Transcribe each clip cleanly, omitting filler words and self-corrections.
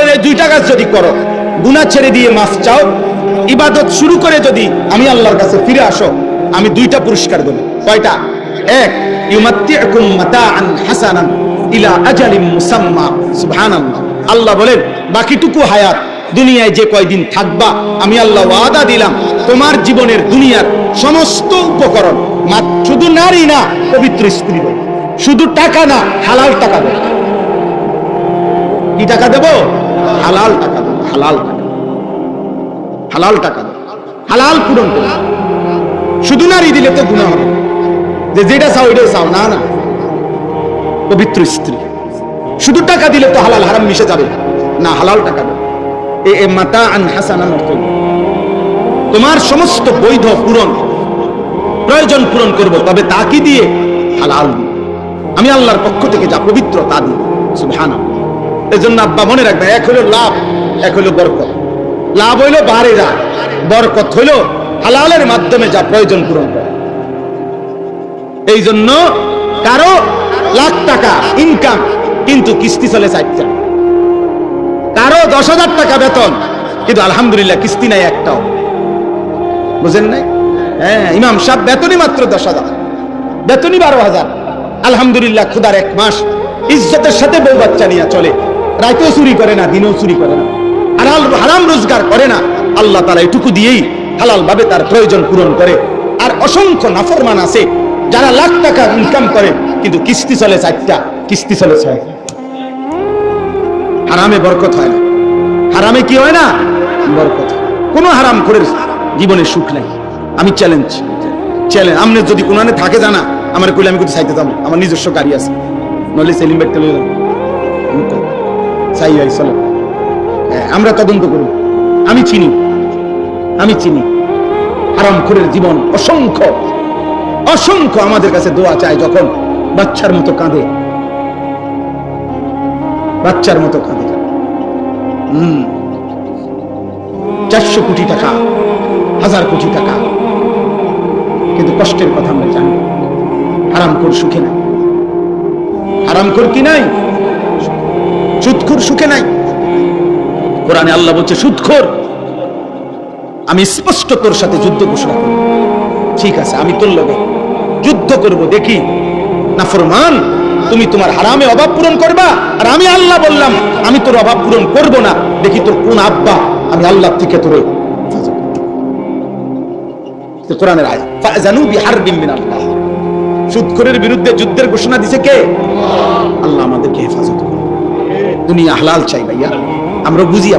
বলেন এই 2টা কাজ যদি করো, গুনাহ ছেড়ে দিয়ে মাফ চাও, ইবাদত শুরু করে যদি আমি আল্লাহর কাছে ফিরে আসো, আমি 2টা পুরস্কার দেব। কয়টা? 1, ইউমাত্তিউকুম মাতাআন হাসানান ইলা আজালিন মুসাম্মা। সুবহানাল্লাহ। আল্লাহ বলেন বাকিটুকু হায়াত দুনিয়ায় যে কয়দিন থাকবা, আমি আল্লাহ ওয়াদা দিলাম তোমার জীবনের দুনিয়ার সমস্ত উপকরণ, শুধু নারী না, পবিত্র স্ত্রী দেব, শুধু টাকা না, হালাল টাকা দেব। কি টাকা দেব? হালাল টাকা দেব। হালাল টাকা, হালাল টাকা দেব, হালাল পূরণ করব। শুধু নারী দিলে তো গুনাহ হবে, যে যেটা চাও ওইটাই চাও, না না, পবিত্র স্ত্রী। শুধু টাকা দিলে তো হালাল হারাম মিশে যাবে না, হালাল টাকা দেব। এ মাতাআন হাসানান অর্থ তোমার সমস্ত বৈধ পূরণ, প্রয়োজন পূরণ করব, তবে তা কি দিয়ে? হালাল। আমি আল্লাহর পক্ষ থেকে যা পবিত্র তা দিই। সুবহানাল্লাহ। এজন্য আব্বা মনে রাখবে, এক হলো লাভ, এক হলো বরকত। লাভ হইলো বাড়ে যা, বরকত হইলো হালালের মাধ্যমে যা প্রয়োজন পূরণ করে। এই জন্য কারো লাখ টাকা ইনকাম কিন্তু কিস্তি চলে 4টা, কারো 10,000 টাকা বেতন কিন্তু আলহামদুলিল্লাহ কিস্তি নাই একটাও। বুঝেন নাই? হ্যাঁ, ইমাম সাহেব বেতনই মাত্র 10,000, বেতনই 12,000। আলহামদুলিল্লাহ খুদার 1 মাস ইজ্জতের সাথে বউ বাচ্চা নিয়ে চলে, রাতেও চুরি করে না, দিনেও চুরি করে না, হারাম রোজগার করে না। আল্লাহ তাআলা এটুকু দিয়েই হালাল ভাবে তার প্রয়োজন পূরণ করে। আর অসংখ্য নাফরমান আছে যারা লাখ টাকা ইনকাম করে কিন্তু কিস্তি চলে 4টা, কিস্তি চলে 6। হারামে বরকত হয় না। হারামে কি হয় না? বরকত। কোন হারাম করে জীবনে সুখ নাই। আমি চ্যালেঞ্জ, আপনি যদি কোনখানে থাকে জানা আমার কইলে আমি কোথায় চাইতে যাবো, আমার নিজস্ব গাড়ি আছে, নইলে সেলিম ব্যক্তি লইলাম চাই হয় চলো। আমরা তদন্ত করব। আমি চিনি হারাম খোরের জীবন অসংখ্য অসংখ্য আমাদের কাছে দোয়া চায়, যখন বাচ্চার মতো কাঁদে, বাচ্চার মতো কাঁদে। 400 কোটি টাকা, 1000 কোটি টাকা, কিন্তু কষ্টের কথা আমরা জানি। হারামখোর সুখে নাই, হারামখোর কি নাই? সুদখোর সুখে নাই। কোরআনে আল্লাহ বলছে সুদখোর আমি স্পষ্ট তোর সাথে যুদ্ধ ঘোষণা করব। ঠিক আছে, আমি তোর লগে যুদ্ধ করব, দেখি নাফরমান তুমি তোমার হারামে অভাব পূরণ করবা, আর আমি আল্লাহ বললাম আমি তোর অভাব পূরণ করব না, দেখি তোর কোন আব্বা আমি আল্লাহ থেকে তোরে। কোরআনের আয়াত ফাযানু বিহারবিন মিনাল্লাহ। সুদখোরের বিরুদ্ধে যুদ্ধের ঘোষণা দিয়েছে কে? আল্লাহ আমাদেরকে হেফাজত করুন। দুনিয়া হালাল চাই ভাইয়া, আমরা বুঝি।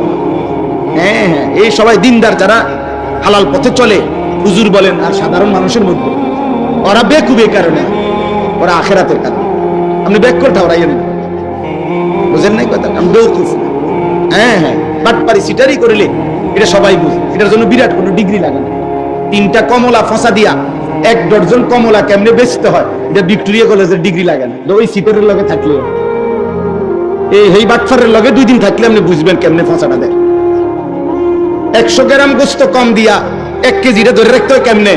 হ্যাঁ, এই সবাই দিনদার যারা হালাল পথে চলে, হুজুর বলেন, আর সাধারণ মানুষের মধ্যে ওরা বেকুবে কারণে, ওরা আখিরাতের কারণে। আপনি ব্যাক করতে ওরাইয়েন, বুঝেন নাই কথা? আমি বেউকুফ। হ্যাঁ, বাটপারি সিটারি করিলে এটা সবাই বুঝে। এটার জন্য বিরাট কোনো ডিগ্রি লাগে না। 3টা কমলা ফাঁসা দিয়া 1 ডজন কমলা কেমনে বেচতে হয়, এটা ভিক্টোরিয়া কলেজের ডিগ্রি লাগে না। ওই সিটারের লগে থাকলে, এই বাটফারের লগে 2 দিন থাকলে আপনি বুঝবেন কেমনে ফাঁসাটা দেয়। 100 গ্রাম গোস্ত কম দিয়া 1 কেজিটা ধরে রাখতে হয় কেমনে,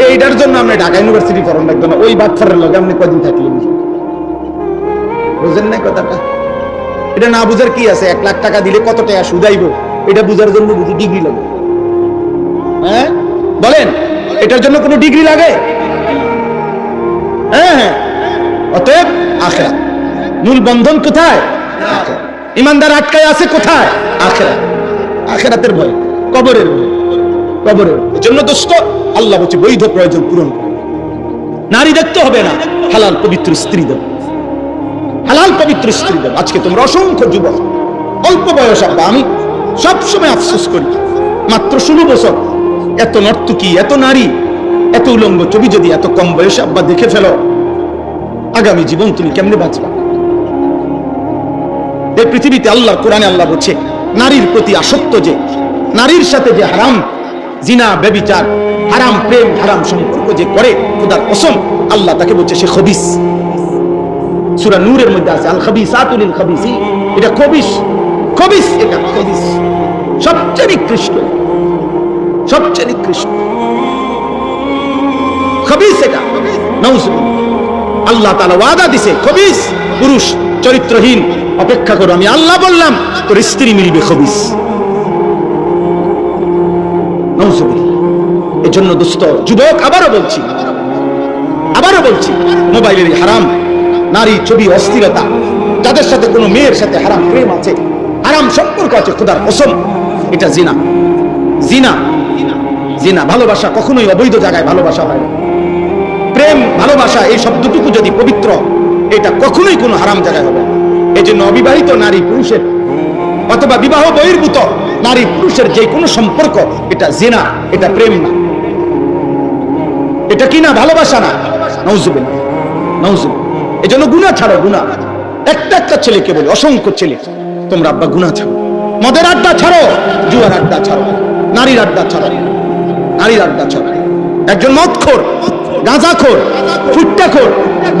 এইটার জন্য আপনি ঢাকা ইউনিভার্সিটি পড়ান লাগবে না। ওই বাটফারের লগে আপনি কদিন থাকলে বুঝেন নাই কথাটা? এটা না বুঝার কি আছে? 1 লাখ টাকা দিলে কত টাকা সুদাইব, এটা বুঝার জন্য বুঝি ডিগ্রি লাগে? হ্যাঁ বলেন, এটার জন্য কোনো ডিগ্রি লাগে? হ্যাঁ, অতএব আখিরাত মূল বন্ধন কোথায়? ইমানদার আটকায় আছে কোথায়? আখিরাত। আখিরাতের ভয়, কবরের ভয়, কবরের জন্য দোস্ত আল্লাহ বলছে বৈধ প্রয়োজন পূরণ করো। নারী দেখতে হবে না, হালাল পবিত্র স্ত্রী দেব, হালাল পবিত্র স্ত্রী দেব। আজকে তোমরা অসংখ্য যুবক, অল্প বয়স আব্বা, আমি সবসময় আফসোস করি, মাত্র 16 বছর, এত নর্তকী, এত নারী, এত উলঙ্গ ছবি যদি এত কম বয়সে আব্বা দেখে ফেলো, আগামী জীবন তুমি কেমনে বাঁচবা? এই পৃথিবীতে আল্লাহ, কোরআনে আল্লাহ বলছে নারীর প্রতি আসক্ত, যে নারীর সাথে যে হারাম জিনা, ব্যভিচার, হারাম প্রেম, হারাম সম্পর্ক যে করে, খোদার কসম আল্লাহ তাকে বলছে সে খবিস। সূরা নূরের মধ্যে আছে আল খাবিসাতু লিল খাবিসিন। এটা খবিস, খবিস, এটা খবিস, সবচেয়ে নিকৃষ্ট, সবচেয়ে নিকৃষ্ট খবিস এটা। নাউজুবিল্লাহ। আল্লাহ তাআলা ওয়াদা দিয়েছে খবিস পুরুষ, চরিত্রহীন, অপেক্ষা করো, আমি আল্লাহ বললাম তোর স্ত্রী মিলবে খবিস। এই জন্য দোস্ত যুবক, আবারও বলছি মোবাইলের হারাম, নারী ছবি, অস্থিরতা, যাদের সাথে কোনো মেয়ের সাথে হারাম প্রেম আছে, হারাম সম্পর্ক আছে, খোদার কসম এটা জিনা। জিনা জিনা ভালোবাসা কখনোই অবৈধ জায়গায় ভালোবাসা হয় না। প্রেম ভালোবাসা এই শব্দটুকু যদি পবিত্র, এটা কখনোই কোনো হারাম জায়গায় হবে না। এই জন্য অবিবাহিত নারী পুরুষের অথবা বিবাহ বহির্ভূত নারী পুরুষের যে কোনো সম্পর্ক এটা জিনা, এটা প্রেম না, এটা কি না, ভালোবাসা না। নাউজুবিল্লাহ, নাউজুবিল্লাহ। এই জন্য গুনাহ ছাড়ো, গুনাহ। একটা ছেলেকে বলি, অসংখ্য ছেলে, তোমরা আব্বা গুনাহ ছাড়ো, মদের আড্ডা ছাড়ো, জুয়ার আড্ডা ছাড়ো, নারীর আড্ডা ছাড়ো, নারীর আড্ডা ছাড়ো। একজন মদখোর, গাঁজাখোর, ফুট্টাখোর,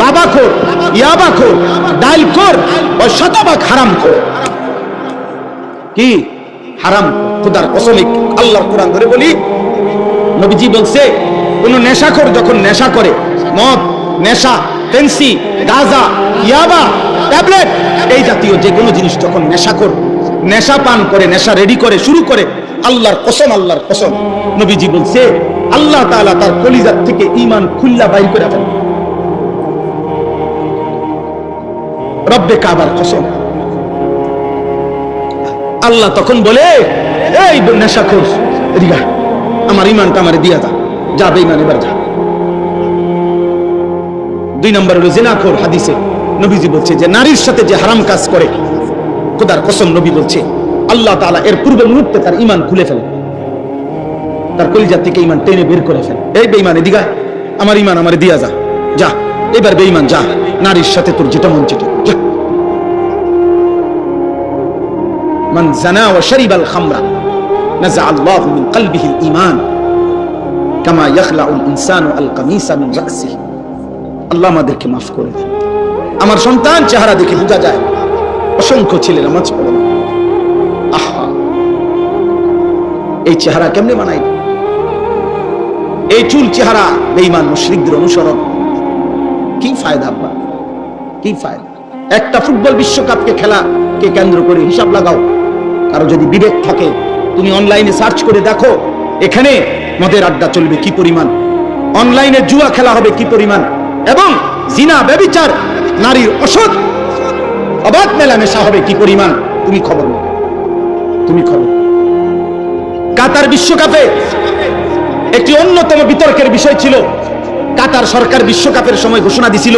বাবাখোর, ইয়াবাখোর, ডাইলখোর, ওই শতভাগ হারামখোর। কি হারাম? খোদার কসম, আল্লাহর কোরআন ধরে বলি, নবীজি বলছে কোন নেশাখোর যখন নেশা করে, মদ, নেশা, ফেন্সি, গাঁজা, ইয়াবা, ট্যাবলেট, এই জাতীয় যে কোনো জিনিস যখন নেশাখোর নেশা পান করে, নেশা রেডি করে, শুরু করে, আল্লাহর কসম, আল্লাহর কসম, নবীজি বলছে আল্লাহ তাআলা তার কলিজার থেকে ঈমান খুল্লা বাইর করে ফেলেন। রব্বে কাবার কসম। আল্লাহ তখন বলে, এই নেশাখোর, এদিকে আমার ঈমানটা আমারে দিয়া যা, যা বেঈমান, এবার যা। 2 নম্বর হলো জিনাখোর। হাদিসে নবীজি বলছে যে নারীর সাথে যে হারাম কাজ করে, খোদার কসম নবী বলছে আল্লাহ তাআলা এর পূর্ব মুহূর্তে তার ঈমান খুলে ফেলে, তার কলিজা থেকে ঈমান টেনে বের করে ফেলে। এই বেঈমান, এদিকে আমার ঈমান আমারে দিয়া যা, যা এবার বেঈমান যা, নারীর সাথে তোর যেটা মন চায় যা। মান জানা ওয়া শারিবাল খামরা নাযা আল্লাহু মিন কলবিহিল ঈমান কামা ইয়াখলাউল ইনসানু আল কামিসা মিন রাসিহি। আল্লাহ আমাদেরকে মাফ করে দেন। আমার সন্তান চেহারা দেখে বোঝা যায় অসংখ্য ছেলে নামাজ পড়ে না। আহা, এই চেহারা কেমনে বানাই? এই চুল চেহারা বেঈমান মুশরিকদের অনুসরণ। কি ফায়দা আব্বা, কি ফায়দা? একটা ফুটবল বিশ্বকাপকে খেলাকে কেন্দ্র করে হিসাব লাগাও। কারো যদি বিবেক থাকে, তুমি অনলাইনে সার্চ করে দেখো এখানে মদের আড্ডা চলবে কি পরিমাণ, অনলাইনে জুয়া খেলা হবে কি পরিমাণ, এবং জিনা, ব্যভিচার, নারীর অসৎ অবাধ মেলামেশা হবে কি পরিমাণ। তুমি খবর নাও, তুমি খবর। কাতার বিশ্বকাপে একটি অন্যতম বিতর্কের বিষয় ছিল, কাতার সরকার বিশ্বকাপের সময় ঘোষণা দিছিল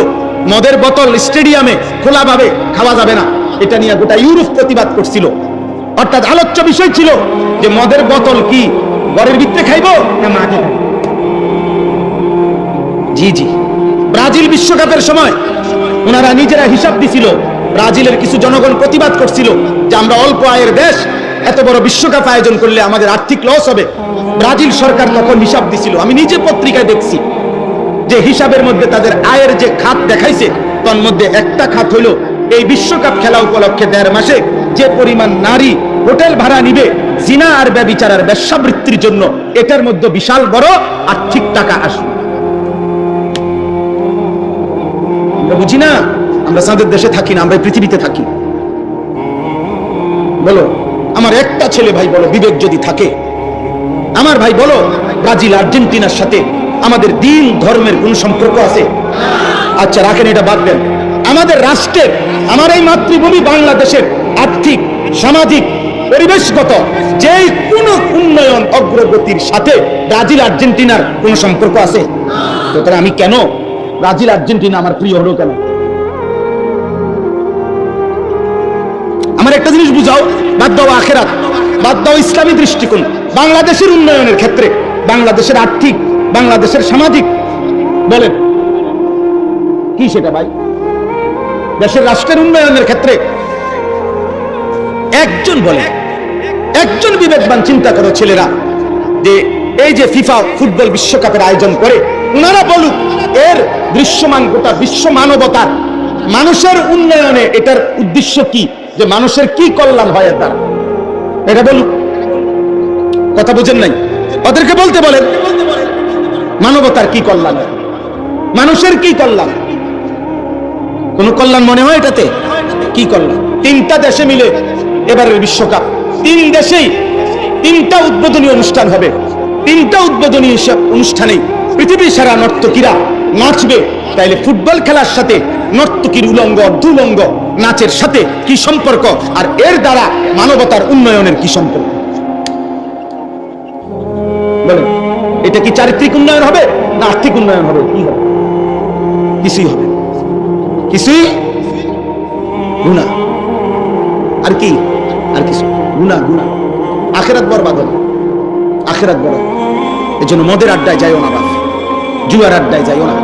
মদের বোতল স্টেডিয়ামে খোলাভাবে খাওয়া যাবে না। এটা নিয়ে গোটা ইউরোপ প্রতিবাদ করছিল। অর্থাৎ আলোচ্য বিষয় ছিল যে মদের বোতল কি ঘরের ভিতরে খাইবো না মাঠে খাইবো। জি জি, ব্রাজিল বিশ্বকাপের সময় ওনারা নিজেরা হিসাব দিছিল, ব্রাজিলের কিছু জনগণ প্রতিবাদ করছিল যে আমরা অল্প আয়ের দেশ, এত বড় বিশ্বকাপ আয়োজন করলে আমাদের আর্থিক লস হবে। ব্রাজিল সরকার তখন হিসাব দিছিল, আমি নিজে পত্রিকায় দেখছি যে হিসাবের মধ্যে তাদের আয়ের যে খাত দেখাইছে, তার মধ্যে একটা খাত হইল এই বিশ্বকাপ খেলা উপলক্ষে 1.5 মাসে যে পরিমাণ নারী হোটেল ভাড়া নিবে জিনা আর ব্যভিচারের বেশ্যাবৃত্তির জন্য, এটার মধ্যে বিশাল বড় আর্থিক টাকা আসবে। আমরা বুঝি না, আমরা সাদের দেশে থাকি না, আমরা পৃথিবীতে থাকি। বলো আমার একটা ছেলে ভাই, বলো বিবেক যদি থাকে, আমার ভাই বলো ব্রাজিল আর্জেন্টিনার সাথে আমাদের দিন ধর্মের কোন সম্পর্ক আছে? আচ্ছা রাখেন, এটা বাদ দেন। আমাদের রাষ্ট্রের, আমার এই মাতৃভূমি বাংলাদেশের আর্থিক, সামাজিক, পরিবেশগত যে কোনো উন্নয়ন অগ্রগতির সাথে ব্রাজিল আর্জেন্টিনার কোন সম্পর্ক আছে? তো আমি কেন ব্রাজিল আর্জেন্টিনা আমার প্রিয় হলো কেন? আমার একটা জিনিস বুঝাও, বাদ দাও আখেরাত, বাদ দাও ইসলামী দৃষ্টিকোণ। বাংলাদেশের উন্নয়নের ক্ষেত্রে, বাংলাদেশের আর্থিক, বাংলাদেশের সামাজিক, বলেন কি সেটা ভাই? দেশের রাষ্ট্রের উন্নয়নের ক্ষেত্রে একজন বলে, একজন বিবেকবান চিন্তা করো ছেলেরা, যে এই যে ফিফা ফুটবল বিশ্বকাপের আয়োজন করে, ওনারা বলুক এর দৃশ্যমান গোটা বিশ্ব মানবতার মানুষের উন্নয়নে এটার উদ্দেশ্য কি, যে মানুষের কি কল্যাণ হয় তার, এটা বলুক। কথা বুঝেন নাই? ওদেরকে বলতে বলেন মানবতার কি কল্যাণ, মানুষের কি কল্যাণ। কোনো কল্যাণ মনে হয় এটাতে? কি কল্যাণ? 3টা দেশে মিলে এবারের বিশ্বকাপ, 3 দেশেই 3টা উদ্বোধনী অনুষ্ঠান হবে। 3টা উদ্বোধনী অনুষ্ঠানে পৃথিবীর সারা নর্তকীরা নাচবে। তাইলে ফুটবল খেলার সাথে নর্তকীর উলঙ্গ অর্ধুলঙ্গ নাচের সাথে কি সম্পর্ক? আর এর দ্বারা মানবতার উন্নয়নের কি সম্পর্ক? বলেন, এটা কি চারিত্রিক উন্নয়ন হবে না আর্থিক উন্নয়ন হবে? কি হবে? কিছুই হবে, কিছুই। গুনাহ আর কি? আর কিছু গুনাহ, গুনাহ। আখিরাত বরবাদ হবে, আখিরাত বরবাদ। এজন্য মদের আড্ডায় যাইও না, বাপ। জুয়ার আড্ডায় যাইও না,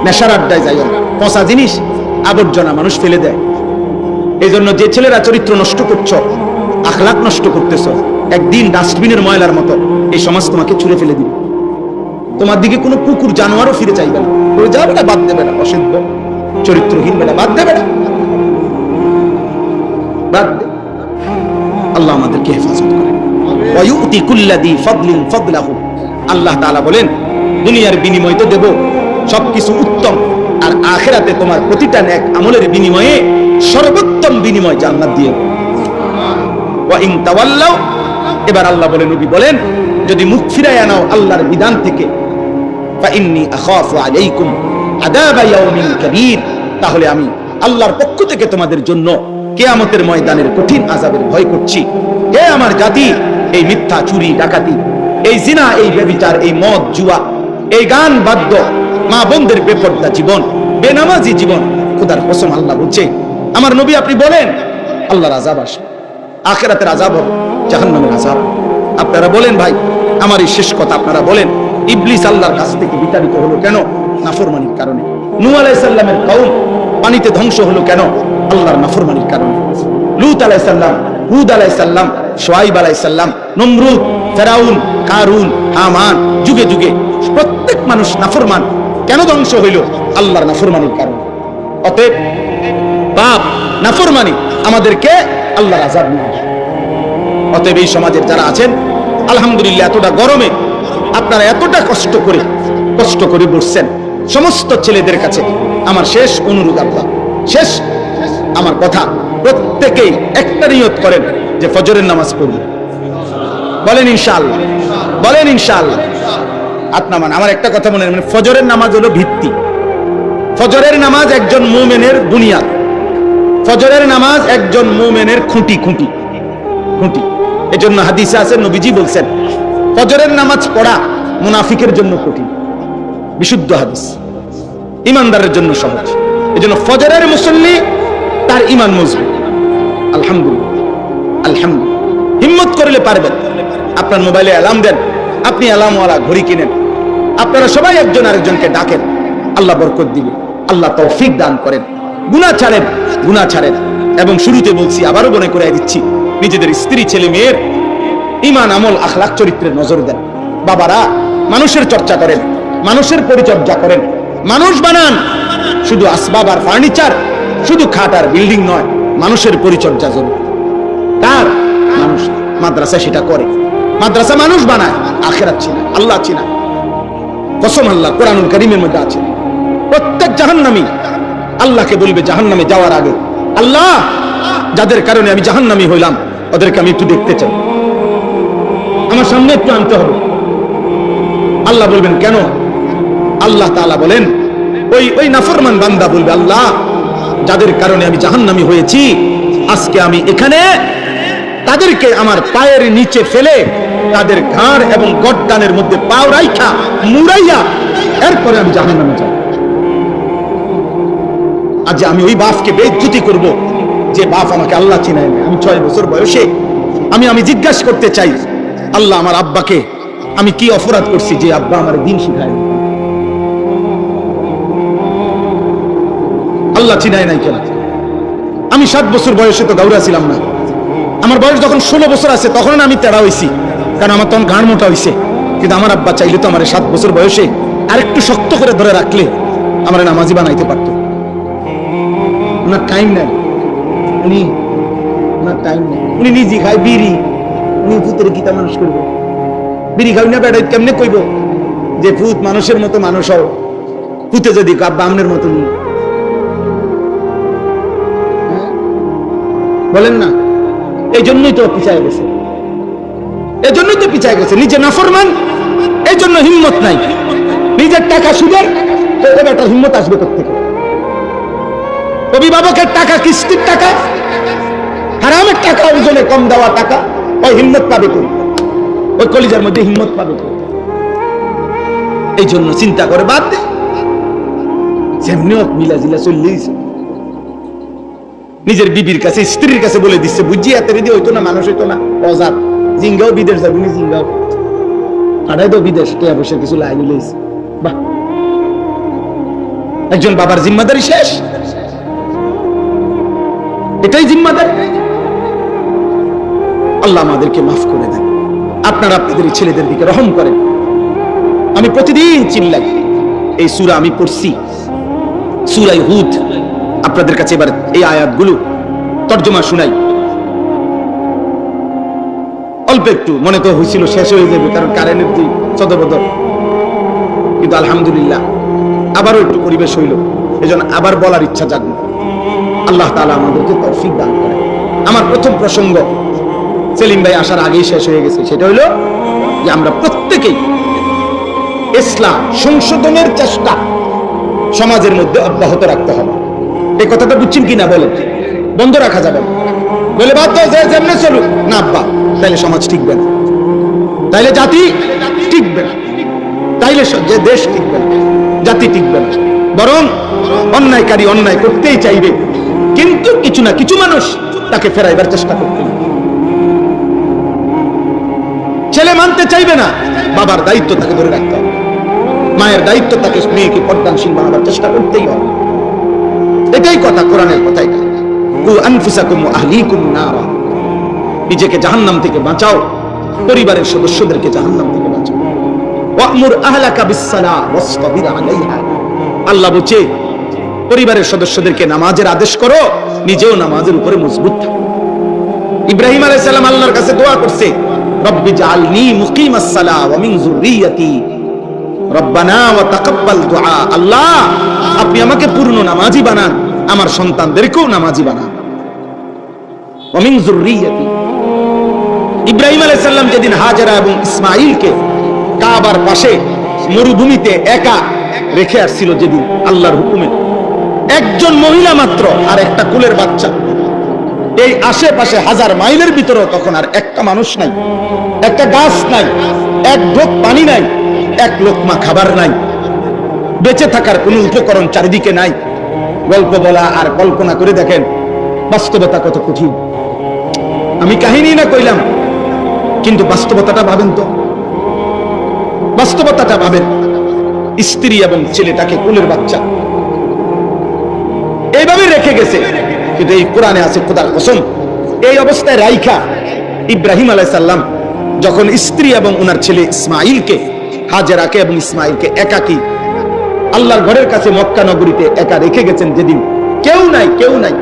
নেশার আড্ডায় যাইও না। পচা জিনিস, আবর্জনা মানুষ ফেলে দেয়। এই জন্য যে ছেলেরা চরিত্র নষ্ট করছো, আখলাক নষ্ট করতেছ, একদিন ডাস্টবিনের ময়লার মতো এই সমাজ তোমাকে ছুঁড়ে ফেলে দিবে। তোমার দিকে কোনো কুকুর জানোয়ারও ফিরে চাইবে না, করে যাবে না, বাদ দেবে না। অসিদ্ধ চরিত্রহীন বেলা বাদ দেবে না, বাদ দে। আল্লাহ আমাদেরকে হেফাজত করেন। ওয়ায়ুতি কুল্লাযী ফাদলিন ফাদলাহু। আল্লাহ তাআলা বলেন, দুনিয়ার বিনিময় তো দেব সবকিছু উত্তম, আর আখিরাতে তোমার প্রতিটা নেক আমলের বিনিময়ে সর্বোত্তম বিনিময় জান্নাত দিয়ে। ওয়া ইন তাওয়াল্লাউ, এবার আল্লাহ বলেন, নবী বলেন, যদি মুখ ফিরায় নাও আল্লাহর বিধান থেকে, ফা ইন্নী আখাফু আলাইকুম আযাবা ইয়াউমিন কাবীর, তাহলে আমি আল্লাহর পক্ষ থেকে তোমাদের জন্য কিয়ামতের ময়দানের কঠিন আযাবের ভয় করছি। হে আমার জাতি, এই মিথ্যা, চুরি, ডাকাতি, এই জিনা, এই ব্যভিচার, এই মদ, জুয়া, এই গান বাদ্য, মা বোনদের বেপরদা জীবন, বেনামাজি জীবন, খোদার কসম আল্লাহ বলছে, আমার নবী আপনি বলেন আল্লাহর আযাব আসবে, আখিরাতের আযাব হবে, জাহান্নামের আযাব। আপনারা বলেন ভাই, আমার এই শেষ কথা, আপনারা বলেন, ইবলিস আল্লাহর কাছ থেকে বিতাড়িত হলো কেন? নাফরমানির কারণে। নূহ আলাইহিস সালামের কওম পানিতে ধ্বংস হলো কেন? আল্লাহর নাফরমানির কারণে। লূত আলাইহিস সালাম, হুদ আলাইহিস সালাম, শুআয়ব আলাইহিস সালাম, নমরুদ, ফেরাউন, কারুন, হামান, যুগে যুগে প্রত্যেক মানুষ নাফরমান। কেন ধ্বংস হইল? আল্লাহর নাফরমানির কারণে। অতএব পাপ, নাফরমানি আমাদেরকে আল্লাহর আযাব নিয়ে আসে। অতএব এই সমাজের যারা আছেন, আলহামদুলিল্লাহ, এতটা গরমে আপনারা এতটা কষ্ট করে বসছেন, সমস্ত ছেলেদের কাছে আমার শেষ অনুরোধ, আল্লাহ শেষ আমার কথা, প্রত্যেকেই একটা নিয়ত করেন যে ফজরের নামাজ পড়বেন। বলেন ইনশাআল্লাহ, বলেন ইনশাআল্লাহ। আপনার আমার একটা কথা মনে রাখবেন, ফজরের নামাজ হলো ভিত্তি। ফজরের নামাজ একজন মুমিনের বুনিয়াদ। ফজরের নামাজ একজন মুমিনের খুঁটি। এজন্য হাদিসে আছে, নবীজি বলছেন, ফজরের নামাজ পড়া মুনাফিকের জন্য কঠিন। বিশুদ্ধ হাদিস, ইমানদারের জন্য সহজ। এজন্য ফজরের মুসল্লি, তার ঈমান মজবুত। আলহামদুলিল্লাহ, আলহামদুলিল্লাহ। হিম্মত করলে পারবেন। আপনার মোবাইলে অ্যালার্ম দেন, আপনি অ্যালার্মওয়ালা ঘড়ি কিনেন, আপনারা সবাই একজন আরেকজনকে ডাকেন, আল্লাহ বরকত দিবে, আল্লাহ তৌফিক দান করেন। গুনাহ ছাড়েন। এবং শুরুতে বলছি, আবারও মনে করিয়ে দিচ্ছি, নিজেদের স্ত্রী, ছেলে মেয়ের ঈমান, আমল, আখলাক, চরিত্রের নজর দেন। বাবারা, মানুষের চর্চা করেন, মানুষের পরিচর্যা করেন, মানুষ বানান। শুধু আসবাব আর ফার্নিচার, শুধু খাট আর বিল্ডিং নয়, মানুষের পরিচর্যা জরুরি। কার? মানুষ। মাদ্রাসা সেটা করে, মাদ্রাসা মানুষ বানায়, আখিরাত চিনা, আল্লাহ চিনা। কসম আল্লাহ কোরআনুল কারীমের মধ্যে আছে, প্রত্যেক জাহান্নামী আল্লাহকে বলবে জাহান্নামে যাওয়ার আগে, আল্লাহ, যাদের কারণে আমি জাহান্নামী হইলাম, ওদেরকে আমি একটু দেখতে চাই, আমার সামনে একটু আনতে হবে। আল্লাহ বলবেন কেন? আল্লাহ তাআলা বলেন, ওই নাফরমান বান্দা বলবে, আল্লাহ, যাদের কারণে আমি জাহান্নামী হয়েছি, আজকে আমি এখানে তাদেরকে আমার পায়ের নিচে ফেলে, তাদের ঘাড় এবং গর্দানের মধ্যে পাও রাইখা মুড়াইয়া, এরপরে আমি জাহান্নামে যাব। আজ আমি ওই বাপকে বেইজ্জতি করব, যে বাপ আমাকে আল্লাহ চিনায় না। আমি 6 বছর বয়সে আমি জিজ্ঞাসা করতে চাই, আল্লাহ, আমার আব্বাকে আমি কি অপরাধ করছি যে আব্বা আমার দিন শিখায়? আল্লাহ চিনায় নাই কেন? আমি 7 বছর বয়সে তো গাউরা ছিলাম না। আমার বয়স যখন 16 বছর আছে, তখন আমি তেড়া হয়েছি, কারণ আমার তখন ঘাড় মোটা হয়েছে। কিন্তু আমার আব্বা চাইলে তো আমার 7 বছর বয়সে আরেকটু শক্ত করে ধরে রাখলে আমার নামাজি বানাইতে পারতো। ওনার টাইম নেই, উনি নিজে খায় বিড়ি, উনি ভূতের গীতা মানুষ করবো। বিড়ি খাই না বেড়াই, কেমনে কইব যে ভূত মানুষের মতো মানুষ হও? ভূতে যদি আব্বা আমনের মতো নি, বলেন না? এই জন্যই তো পিছায় গেছে, এই জন্যই তো পিছায় গেছে। নিজে নাফরমান, এই জন্য হিম্মত নাই। নিজের টাকা সুদের, একটা হিম্মত আসবে কোথেকে? অভিভাবকের টাকা, কিস্তির টাকা, হারামের টাকা, ওজনে কম দেওয়া টাকা, ওই হিম্মত পাবে কোন? ওই কলিজার মধ্যে হিম্মত পাবে কোন? এই জন্য চিন্তা করে বাদ দে, যেমনি মিলা জিলা চললেই। নিজের বিবির কাছে, স্ত্রীর কাছে বলে দিচ্ছে, বুঝছি এত রেডি হইতো না, মানুষ হইতো না, অজাত জিঙ্গাও বিদেশ যাবি না, জিঙ্গাও আড়াই তো বিদেশ কে বসে কিছু লাগিয়ে লইছে। বাহ, একজন বাবার জিম্মাদারি শেষ, এটাই জিম্মাদারি। আল্লাহ আমাদেরকে মাফ করে দেন। আপনারা আপনাদের ছেলেদের দিকে রহম করেন। আমি প্রতিদিন চিল্লাই, এই সূরা আমি পড়ছি, সূরা হুদ। আপনাদের কাছে এবার এই আয়াতগুলো তর্জমা শুনাই। অল্প একটু, মনে তো হয়েছিল শেষ হয়ে যাবে, কারণ কারেন্টের যে চদবদল, কিন্তু আলহামদুলিল্লাহ আবারও একটু পরিবেশ হইল, এজন্য আবার বলার ইচ্ছা জাগলো। আল্লাহ তাআলা আমাদেরকে তৌফিক দান করেন। আমার প্রথম প্রসঙ্গ সেলিম ভাই আসার আগেই শেষ হয়ে গেছে, সেটা হলো যে আমরা প্রত্যেকেই ইসলাম সংশোধনের চেষ্টা সমাজের মধ্যে অব্যাহত রাখতে হবে। এই কথাটা বুঝছেন কিনা বলেন? বন্ধ রাখা যাবে না। বলে বাধ্য যেমনি চলুক না আব্বা, তাইলে সমাজ টিকবে না, তাইলে জাতি টিকবে না, তাইলে যে দেশ টিকবে না, জাতি টিকবে না। বরং অন্যায়কারী অন্যায় করতেই চাইবে, কিন্তু কিছু না কিছু মানুষ তাকে ফেরাইবার চেষ্টা করতে। ছেলে মানতে চাইবে না, বাবার দায়িত্ব তাকে ধরে রাখতে হবে, মায়ের দায়িত্ব তাকে মেয়েকে পর্দানশীল বানাবার চেষ্টা করতেই হবে। এটাই কথা, কোরআনের কথাই। কু আনফুসাকুম ওয়া আহলিকুম নারা, নিজেকে জাহান্নাম থেকে বাঁচাও, পরিবারের সদস্যদেরকে জাহান্নাম থেকে বাঁচাও। ওয়া'মুর আহলাকা বিস-সালাহ ওয়াসতাবির আলাইহা, আল্লাহ বলছে পরিবারের সদস্যদেরকে নামাজের আদেশ করো, নিজেও নামাজের উপরে মজবুত থাকো। ইব্রাহিম আলাইহিস সালাম আল্লাহর কাছে দোয়া করছে, রব্বি জাআলনি মুকিমাস সালাহ ওয়া মিন যুররিয়াতি রব্বানা ওয়া তাকাব্বাল দুআ। আল্লাহ, আপনি আমাকে পূর্ণ নামাজি বানান, আমার সন্তানদেরকেও নামাজি বানান। ওয়া মিন যুররিয়াতি। ইব্রাহিম আলাইহিস সালাম যেদিন হাজেরা এবং ইসমাঈলকে কাবার পাশে মরুভূমিতে একা রেখে আসছিল, যেদিন আল্লাহর হুকুমে, একজন মহিলা মাত্র আর একটা কুলের বাচ্চা, এই আশেপাশে 1000 মাইলের ভিতরেও তখন আর একটা মানুষ নাই, একটা গাছ নাই, এক ঢোক পানি নাই, এক লোকমা খাবার নাই, বেঁচে থাকার কোনো উপকরণ চারিদিকে নাই। গল্প বলা আর কল্পনা করে দেখেন বাস্তবতা কত কঠিন। আমি কাহিনী না কইলাম, কিন্তু বাস্তবতাটা ভাবেন তো, বাস্তবতাটা ভাবেন। স্ত্রী এবং ছেলেটাকে কুলের বাচ্চা এইভাবে রেখে গেছে, কিন্তু এই কোরআনে আছে, খোদার কসম, এই অবস্থায় রাইখা ইব্রাহিম আলাইহিস সালাম যখন স্ত্রী এবং ওনার ছেলে ইসমাঈলকে, হাজেরাকে এবং ইসমাঈলকে একাকী আল্লাহর ঘরের কাছে মক্কা নগরীতে একা রেখে গেছেন, যেদিন কেউ নাই, কেউ নাই,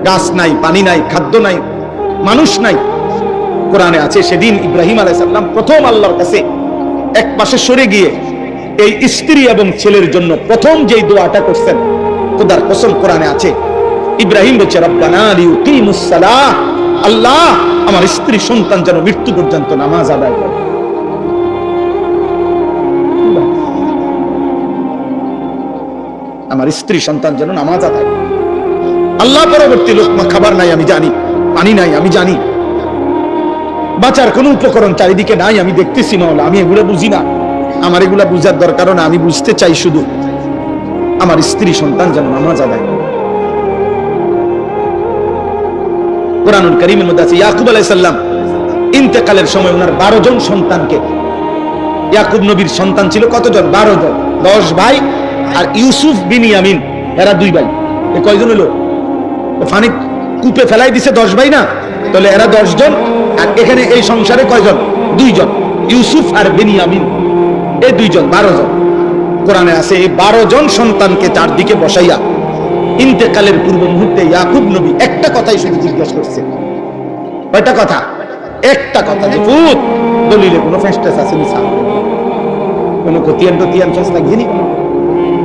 গাছ নাই, পানি নাই, খাদ্য নাই, মানুষ নাই, কোরআনে আছে সেদিন ইব্রাহিম আলাইহিস সালাম প্রথম আল্লাহর কাছে এক পাশে সরে গিয়ে এই স্ত্রী এবং ছেলের জন্য প্রথম যেই দোয়াটা করছেন, খোদার কসম কোরআনে আছে, ইব্রাহিম বলছে, রব্বানা লিউকিমুস সালাহ, আল্লাহ আমার স্ত্রী সন্তান যেন মৃত্যু পর্যন্ত নামাজ আদায় করে। আমার স্ত্রী সন্তান যেন নামাজ আদায় করে। আল্লাহ পরবর্তী লোকমা খাবার নাই আমি জানি, পানি নাই আমি জানি, বাঁচার কোন উপকরণ চারিদিকে নাই আমি দেখতেছি, মাওলা আমি এগুলো বুঝি না, আমার এগুলা বুঝার দরকার না, আমি বুঝতে চাই শুধু আমার স্ত্রী সন্তান যেন নামাজ আদায় করে। কুরআনুল কারীমের মধ্যে আছে, ইয়াকুব আলাইহিস সালাম ইন্তেকালের সময় ওনার 12 জন সন্তানকে, ইয়াকুব নবীর সন্তান ছিল কতজন? 12 জন, 10 ভাই, আর ইউসুফ বিনিয়ামিন এরা 2 ভাই। এ কয়জন হলো? ফানি কূপে ফেলাই দিছে 10 ভাই না, তাহলে এরা 10 জন, আর এখানে এই সংসারে কয়জন? 2 জন, ইউসুফ আর বিনিয়ামিন, এই 2 জন, 12 জন। কোরআনে আছে এই 12 জন সন্তানকে চারদিকে বসাইয়া ইন্তেকালের পূর্ব মুহূর্তে ইয়াকুব নবী একটা কথাই শুধু জিজ্ঞেস করছে। কয়টা কথা? একটা কথা, যে পুত দলিলে কোনো ফেস্টেস আছে নি, কোনো গতিয়ান টতিয়ান ফেস লাগছেনি,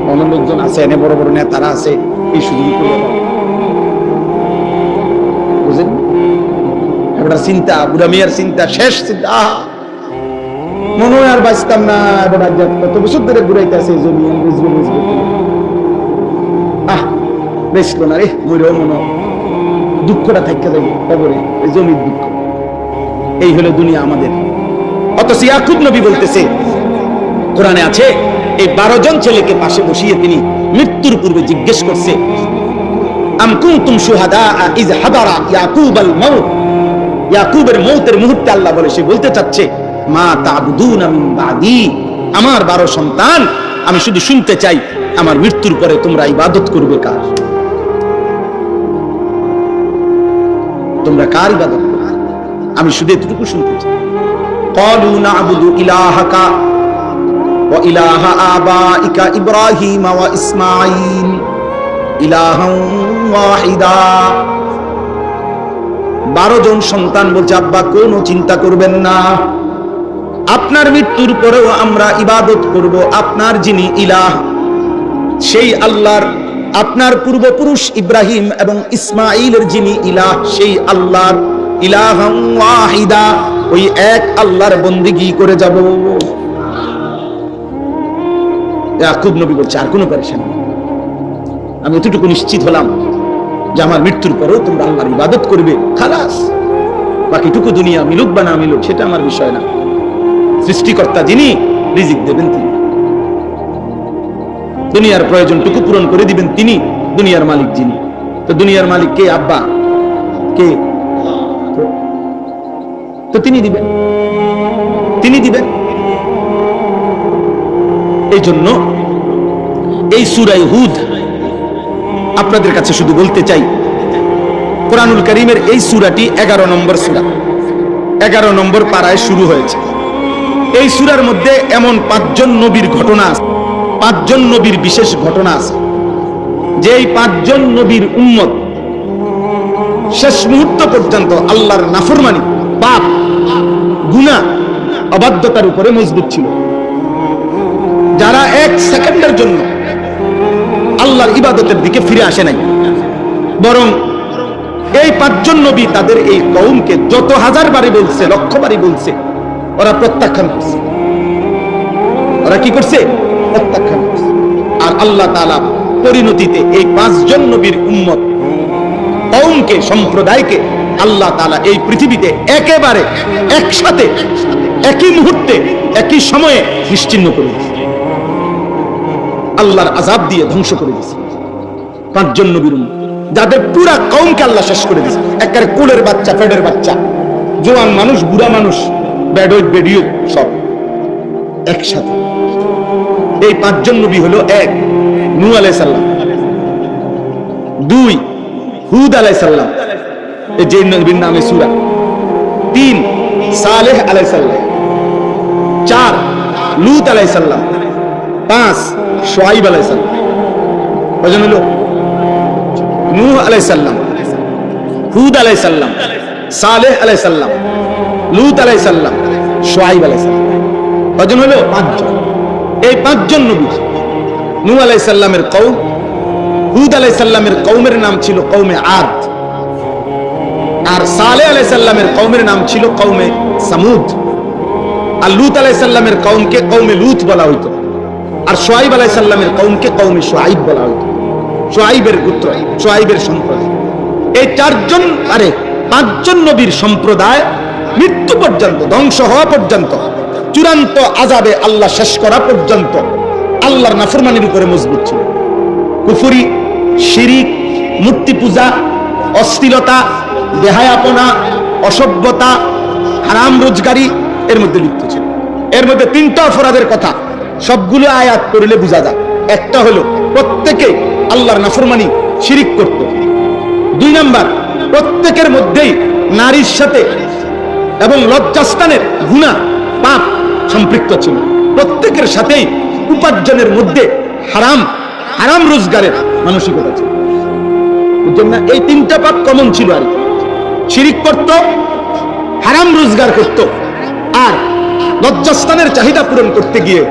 কোনো লোকজন আছে, এনে বড় বড় নেতারা আছে, এই শুধু বুঝেন? একটা চিন্তা, বুড়া মেয়ের চিন্তা, শেষ চিন্তা, মনে হয় আর বাঁচতাম না, এবার কত বছর ধরে ঘুরাইতেছে জমি, বেচলো না রে, মরেও মনে দুঃখটা থাকতে যাবে কবরে, এই জমির দুঃখ। এই হলো দুনিয়া আমাদের। অথচ ইয়াকুব নবী বলতেছে, কোরআনে আছে, এই 12 জন ছেলেকে পাশে বসিয়ে তিনি মৃত্যুর পূর্বে জিজ্ঞেস করছে, আম কুনতুম শুহাদা ইয হাদারা ইয়াকুবাল মাউত। ইয়াকুবের মৌতের মুহূর্তে আল্লাহ বলে, সে বলতে চাচ্ছে, মা তা'বুদুনা মিন বাদি, আমার 12 সন্তান, আমি শুধু শুনতে চাই আমার মৃত্যুর পরে তোমরা ইবাদত করবে কার? তোমরা কার ইবাদত করবে? আমি শুধু এতটুকু শুনতে চাই। ক্বালু না'বুদু ইলাহাকা ওয়া ইলাহা আবাইকা ইব্রাহিম ওয়া ইসমাঈল ইলাহান ওয়াহিদা। 12 জন সন্তান বলছে, আব্বা কোনো চিন্তা করবেন না, আপনার মৃত্যুর পরেও আমরা ইবাদত করব আপনার যিনি ইলাহ, সেই আল্লাহর, আপনার পূর্বপুরুষ ইব্রাহিম এবং ইসমাঈলের যিনি ইলাহ, সেই আল্লাহর, ইলাহান ওয়াহিদা, ওই এক আল্লাহর বন্দেগী করে যাব। ইয়াকুব নবী বলছে, আর কোনো পেরেশানি নেই, আমি এতটুকু নিশ্চিত হলাম যে আমার মৃত্যুর পরেও তোমরা আল্লাহর ইবাদত করবে, খালাস। বাকিটুকু দুনিয়া মিলুক বা না মিলুক সেটা আমার বিষয় না। সৃষ্টিকর্তা যিনি, রিজিক দেবেন তিনি, দুনিয়ার প্রয়োজনটুকু পূরণ করে দিবেন তিনি, দুনিয়ার মালিক যিনি। তো দুনিয়ার মালিক কে? আব্বা কে? তো তিনি দিবেন, তিনি দিবেন। এই জন্য এই সূরা হুদ আপনাদের কাছে শুধু বলতে চাই, কোরআনুল কারীমের এই সূরাটি 11 নম্বর সূরা, 11 নম্বর পারায় শুরু হয়েছে। এই সূরার মধ্যে এমন 5 জন নবীর ঘটনা আছে, 5 জন নবীর বিশেষ ঘটনা আছে, যে এই 5 জন নবীর উম্মত শেষ মুহূর্ত পর্যন্ত আল্লাহর নাফরমানি, পাপ, গুনাহ, অবাধ্যতার উপরে মজবুত ছিল। যারা 1 সেকেন্ডের জন্য আল্লাহর ইবাদতের দিকে ফিরে আসে নাই, বরং এই 5 জন নবী তাদের এই কওমকে যত হাজার বারে বলছে, লক্ষ বারে বলছে, ওরা প্রত্যাখ্যান করছে। ওরা কি করছে? প্রত্যাখ্যান করছে। আর আল্লাহ তাআলা পরিণতিতে এই 5 জন নবীর উম্মত কওমকে, সম্প্রদায়কে আল্লাহ তাআলা এই পৃথিবীতে একেবারে একসাথে, একই মুহূর্তে, একই সময়ে নিশ্চিহ্ন করে দিয়েছে, আল্লাহর আযাব দিয়ে ধ্বংস করে দিয়েছে। 5 জন নবীর উম্মত, যাদের পুরা কওমকে আল্লাহ শেষ করে দিয়েছে, একেবারে কোলের বাচ্চা, পেটের বাচ্চা, জোয়ান মানুষ, বুড়া মানুষ, বেডওয়েট, বেডিও, সব একসাথে। এই 5 জন নবী হলো: 1 নূহ আলাইহিস সালাম, 2 হুদ আলাইহিস সালাম, এই যে নবীর নামে সূরা, 3 সালেহ আলাইহিস সালাম, 4 লূত আলাইহিস সালাম, 5 শুআয়ব আলাইহিস সালাম। কয়জন হলো? নূহ আলাইহিস সালাম, হুদ আলাইহিস সালাম, সালেহ আলাইহিস সালাম, লূত আলাইহিস সালাম, শুআয়ব আলাইহিস সালাম। কয়জন হলো? 5 জন। এই 5 জন নবী, নূহ আলাইহিস সালামের কওম, হুদ আলাইহিস সালামের কওমের নাম ছিল কওমে আদ, আর সালেহ আলাইহিস সালামের কওমের নাম ছিল কওমে সামুদ, আর লূত আলাইহিস সালামের কওমকে কওমে লূত বলা হইতো, আর শুআয়ব আলাইহিস সালামের কওমকে কওমে শুআয়ব বলা হইতো। শুআয়বের গোত্র, শুআয়বের সম্প্রদায়। এই 4 জন, 5 জন নবীর সম্প্রদায় মৃত্যু পর্যন্ত, ধ্বংস হওয়া পর্যন্ত, চূড়ান্ত আযাবে আল্লাহ শেষ করা পর্যন্ত আল্লাহর নাফরমানির উপরে মজবুত ছিল। কুফরি, শিরিক, মূর্তি পূজা, অশ্লীলতা, বেহায়াপনা, অসভ্যতা, হারাম রোজগারি এর মধ্যে লিপ্ত ছিল। এর মধ্যে 3টা অপরাধের কথা সবগুলো আয়াত পড়লে বোঝা যায়। একটা হলো প্রত্যেকে আল্লাহর নাফরমানি, শিরিক করত। 2 নাম্বার, প্রত্যেকের মধ্যেই নারীর সাথে এবং লজ্জাস্থানের গুনাহ, পাপ সম্পৃক্ত ছিল। প্রত্যেকের সাথেই উপার্জনের মধ্যে হারাম রোজগারের মানসিকতা ছিল। বুঝছেন না? এই 3টা পাপ কমন ছিল। আর শিরিক করত, হারাম রোজগার করত, আর লজ্জাস্থানের চাহিদা পূরণ করতে গিয়ে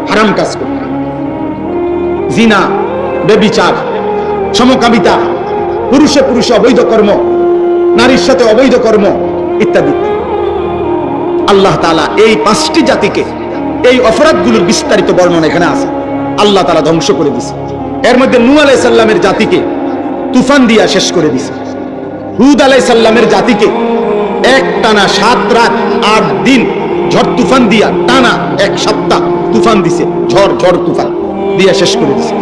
হারাম কাজ করত। জিনা, ব্যভিচার, সমকামিতা, পুরুষে পুরুষে অবৈধ কর্ম, নারীর সাথে অবৈধ কর্ম ইত্যাদি। আল্লাহ তাআলা এই 5টি জাতিকে এই অপরাধগুলোর বিস্তারিত বর্ণনা এখানে আছে। আল্লাহ তাআলা ধ্বংস করে দিয়েছে। এর মধ্যে নূহ আলাইহিস সালামের জাতিকে তুফান দিয়া শেষ করে দিয়েছে। হুদ আলাইহিস সালামের জাতিকে একটানা 7 রাত 8 দিন ঝড় তুফান দিয়া টানা 1 সপ্তাহ তুফান দিছে, ঝড় তুফান দিয়া শেষ করে দিছে।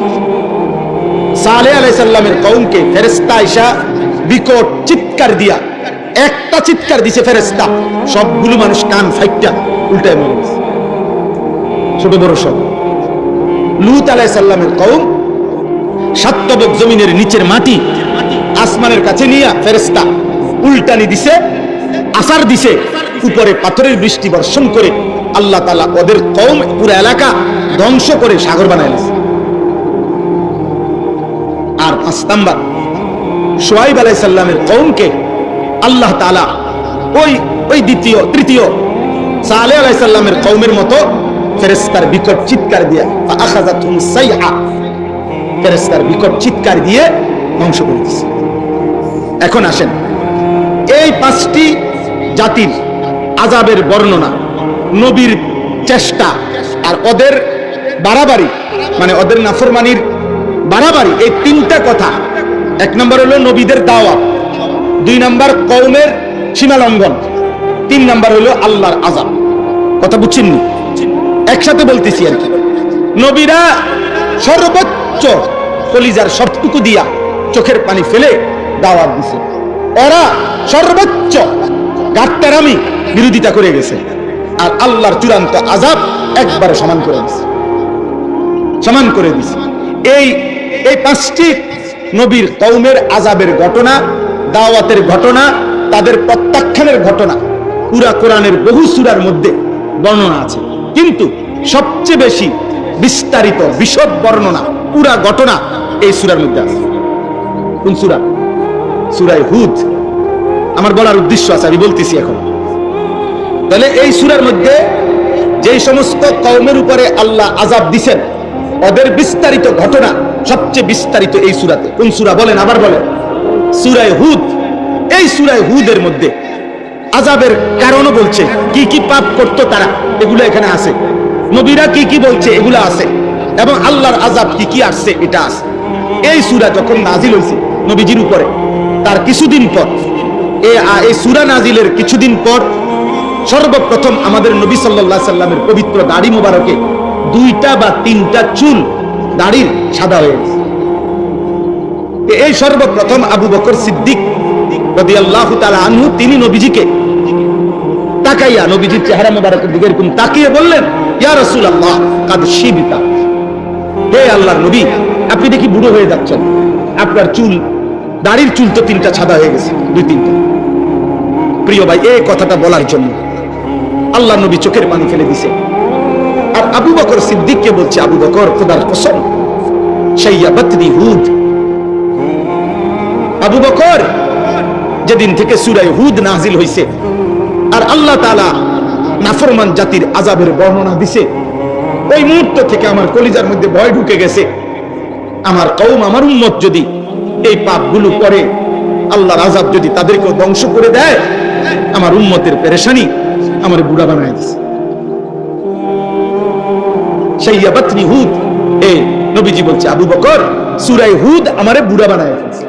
সালেহ আলাইহিস সালামের কওমকে ফেরেশতা আইসা বিকট চিৎকার দিয়া একটা চিৎকার দিছে ফেরেশতা, সবগুলো মানুষ কান ফাইটা উল্টায় মরে গেছে, ছোট বড় সব। লূত আলাইহিস সালামের কওম সাতবক জমিনের নিচের মাটি আসমানের কাছে নিয়ে ফেরেশতা উল্টানি দিছে, আসার দিছে, উপরে পাথরের বৃষ্টি বর্ষণ করে আল্লাহ তাআলা ওদের কওম পুরো এলাকা ধ্বংস করে সাগর বানায় দিয়েছে। আর 5 নাম্বার শুআয়ব আলাইহিস সালামের কওমকে আল্লাহ তাআলা ওই তৃতীয় সালেহ আলাইহিস সালামের কওমের মতো ফেরেশতার বিকট চিৎকার দিয়ে ফাআখাযাতুহুম সাইহা, ফেরেশতার বিকট চিৎকার দিয়ে ধ্বংস করে দিয়েছে। এখন আসেন এই 5টি জাতির আযাবের বর্ণনা, নবীর চেষ্টা আর ওদের বাড়াবাড়ি, মানে ওদের নাফরমানির বাড়াবাড়ি, এই 3টা কথা। 1 নম্বর হলো নবীদের দাওয়াত, 2 নম্বর কওমের সীমা লঙ্ঘন, 3 নম্বর হলো আল্লাহর আযাব। কথা বুঝছেননি? একসাথে বলতেছি আর কি। নবীরা সর্বোচ্চ কলিজার সবটুকু দিয়া চোখের পানি ফেলে দাওয়াত দিছে, ওরা সর্বোচ্চ গাট্টারামি বিরোধিতা করে গেছে, আর আল্লাহর চূড়ান্ত আযাব একবারে সমান করে দিছে। এই 5টি নবীর কওমের আযাবের ঘটনা, দাওয়াতের ঘটনা, তাদের প্রত্যাখ্যানের ঘটনা পুরা কোরআনের বহু সূরার মধ্যে বর্ণনা আছে, কিন্তু সবচেয়ে বেশি বিস্তারিত বিশদ বর্ণনা পুরা ঘটনা এই সূরার মধ্যে আছে। কোন সূরা? সূরা হুদ। আমার বলার উদ্দেশ্য আছে, আমি বলতেছি এখন। তাহলে এই সূরার মধ্যে যে সমস্ত কওমের উপরে আল্লাহ আযাব দিবেন ওদের বিস্তারিত ঘটনা সবচেয়ে বিস্তারিত এই সূরাতে। কোন সূরা বলেন? আবার বলেন। সূরা হুদ। এই সূরা হুদের মধ্যে আযাবের কারণও বলছে, কি কি পাপ করতো তারা, এগুলো এখানে আছে। নবীরা কি কি বলছে এগুলো আছে, এবং আল্লাহর আযাব কি কি আসছে এটা আছে। এই সূরা যখন নাজিল হয়েছে নবীজির উপরে, তার কিছুদিন পর, এই সূরা নাজিলের কিছুদিন পর সর্বপ্রথম আমাদের নবী সাল্লাল্লাহু আলাইহি সাল্লামের পবিত্র দাড়ি মোবারকে 2টা বা 3টা চুল দাড়ির সাদা হয়ে গেছে। এই সর্বপ্রথম আবু বকর সিদ্দিক রাদিয়াল্লাহু তাআলা আনহু তিনি নবীজিকে তাকাইয়া, নবীজির চেহারা মোবারকের দিকে এরকম তাকিয়ে বললেন, ইয়া রাসূলুল্লাহ কাদ শিবিতা, হে আল্লাহর নবী আপনি দেখি বুড়ো হয়ে যাচ্ছেন, আপনার চুল, দাড়ির চুল তো 3টা সাদা হয়ে গেছে, 2-3টা। প্রিয় ভাই, এই কথাটা বলার জন্য আল্লাহর নবী চোখের পানি ফেলে দিছে। আর আবু বকর সিদ্দিককে বলছে, আবু বকর খোদার কসম, শাইয়াবাতনি হুদ। আবু বকর, যেদিন থেকে সূরা হুদ নাজিল হইছে আর আল্লাহ তাআলা নাফরমান জাতির আযাবের বর্ণনা দিছে, ওই মুহূর্ত থেকে আমার কলিজার মধ্যে ভয় ঢুকে গেছে। আমার কওম, আমার উম্মত যদি এই পাপগুলো করে, আল্লাহর আযাব যদি তাদেরকে ধ্বংস করে দেয়, আমার উম্মতের পেরেশানি আমার বুড়া বানায় দিছে। শাইয়াবাতনি হুদ, এই নবীজি বলছে, আবু বকর সূরা হুদ আমারে বুড়া বানায় দিয়েছে।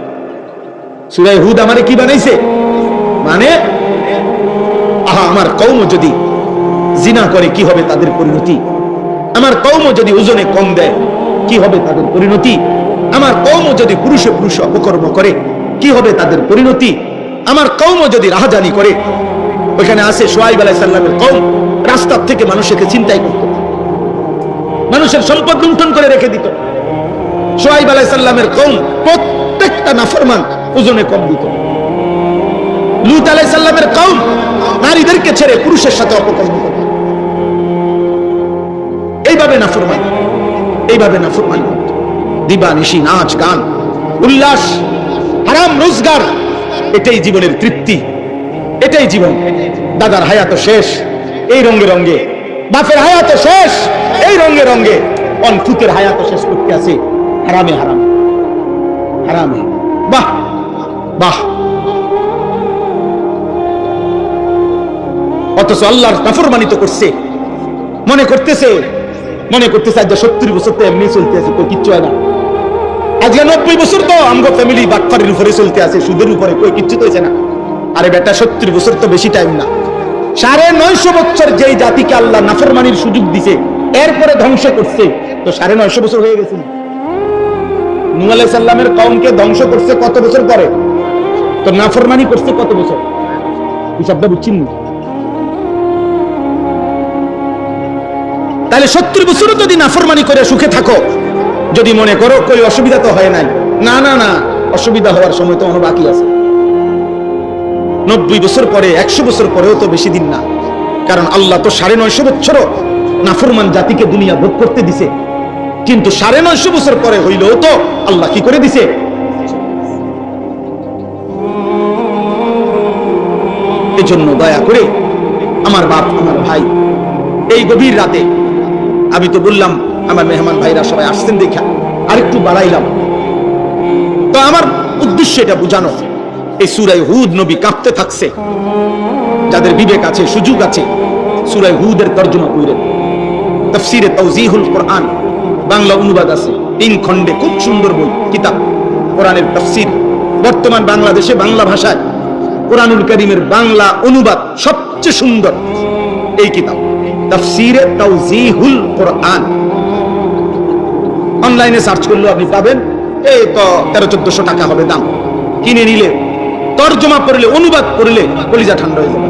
সূরা হুদ আমারে কি বানাইছে? মানে আমার কওম যদি জিনা করে কি হবে তাদের পরিণতি, আমার কওম যদি ওজনে কম দেয় কি হবে তাদের পরিণতি, আমার কওম যদি পুরুষে অপকর্ম করে কি হবে তাদের পরিণতি, আমার কওম যদি রাহাজানি করে। ওখানে আছে শুআয়ব আলাইহিস সালামের কওম রাস্তার থেকে মানুষকে চিন্তাই করত, মানুষের সম্পদ লুণ্ঠন করে রেখে দিত। শুআয়ব আলাইহিস সালামের কওম প্রত্যেকটা নাফরমান ওজনে কম দিত। লূত আলাইহিস সালামের কওম নারীদেরকে ছেড়ে পুরুষের সাথে অপকর্ম করত। এইভাবে নাফরমান দিবানিশি নাচ গান উল্লাস, হারাম রোজগার, এটাই জীবনের তৃপ্তি, এটাই জীবন। দাদার হায়াত শেষ এই রঙে রঙে, বাপের হায়াত শেষ এই রঙে রঙে, অনফুতের হায়াত শেষ করতে আছে হারামে। বাহ বাহ, অথচ আল্লাহর নাফরমানি তো করছে। মনে করতেছে আজ 70 বছর তো এমনি চলতে আছে, কই কিচ্ছু হয় না। আজকে 90 বছর তো আমগো ফ্যামিলি বাটফারির উপরে চলতে আছে, সুদের উপরে, কই কিচ্ছু তো হয়েছে না। আরে বেটা 70 বছর তো বেশি টাইম না। 950 বছর যেই জাতিকে আল্লাহ নাফরমানির সুযোগ দিছে, এরপরে ধ্বংস করছে, তো 950 বছর হয়ে গেছে। নূহ আলাইহিস সালামের কওমকে ধ্বংস করছে কত বছর পরে, তো নাফরমানি করছে কত বছর, হিসাবটা বুঝছেন? তাহলে 70 বছরও যদি নাফরমানি করে সুখে থাকো, যদি মনে করো কই অসুবিধা তো হয় নাই, না না না, অসুবিধা হওয়ার সময় তো অনেক বাকি আছে। 90 বছর পরে, 100 বছর পরেও তো বেশি দিন না। কারণ আল্লাহ তো 950 বছরও নাফরমান জাতিকে দুনিয়া ভোগ করতে দিছে, কিন্তু 950 বছর পরে হইলেও তো আল্লাহ কি করে দিছে? এজন্য দয়া করে আমার বাপ, আমার ভাই, এই গভীর রাতে আমি তো বললাম আমার মেহমান ভাইরা সবাই আসছেন দেখা আরেকটু বাড়াইলাম। তো আমার উদ্দেশ্য এটা বোঝানো, এই সূরা হুদ নবী কাঁপতে থাকছে, যাদের বিবেক আছে, সুযোগ আছে, সূরা হুদের তরজমা পড়েন। তাফসীরে তাওজীহুল কোরআন বাংলা অনুবাদ আছে 3 খণ্ডে, খুব সুন্দর বই, কিতাব, কোরআনের তাফসীর। বর্তমান বাংলাদেশে বাংলা ভাষায় কোরআনুল কারীমের বাংলা অনুবাদ সবচেয়ে সুন্দর এই কিতাব, তাফসীরে তাওজীহুল কোরআন। অনলাইনে সার্চ করলে আপনি পাবেন, এই তো 1300-1400 টাকা হবে দাম। কিনে নিলে, তরজমা পড়লে, অনুবাদ পড়লে কলিজা ঠান্ডা হয়ে যাবে,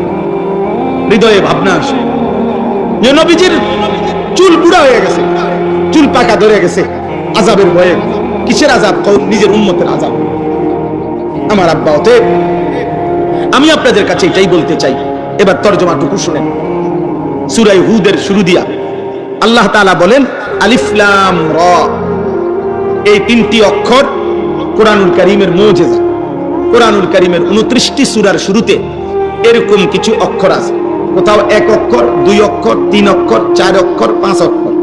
হৃদয়ে ভাবনা আসে যে নবীজির চুল বুড়া হয়ে গেছে, চুল পাকা ধরে গেছে আযাবের ভয়ে। কিসের আযাব? নিজের উম্মতের আযাব। আমার আব্বা, অতএব আমি আপনাদের কাছে এটাই বলতে চাই। এবার তরজমাটুকু শুনেন। সূরা হুদের শুরু দিয়া আল্লাহ তাআলা বলেন আলিফ লাম রা, এই 3টি অক্ষর কোরআনুল কারীমের মুজিজা। কোরআনুল কারীমের 29টি সূরার শুরুতে এরকম কিছু অক্ষর আছে, কোথাও 1 অক্ষর, 2 অক্ষর, 3 অক্ষর, 4 অক্ষর, 5 অক্ষর,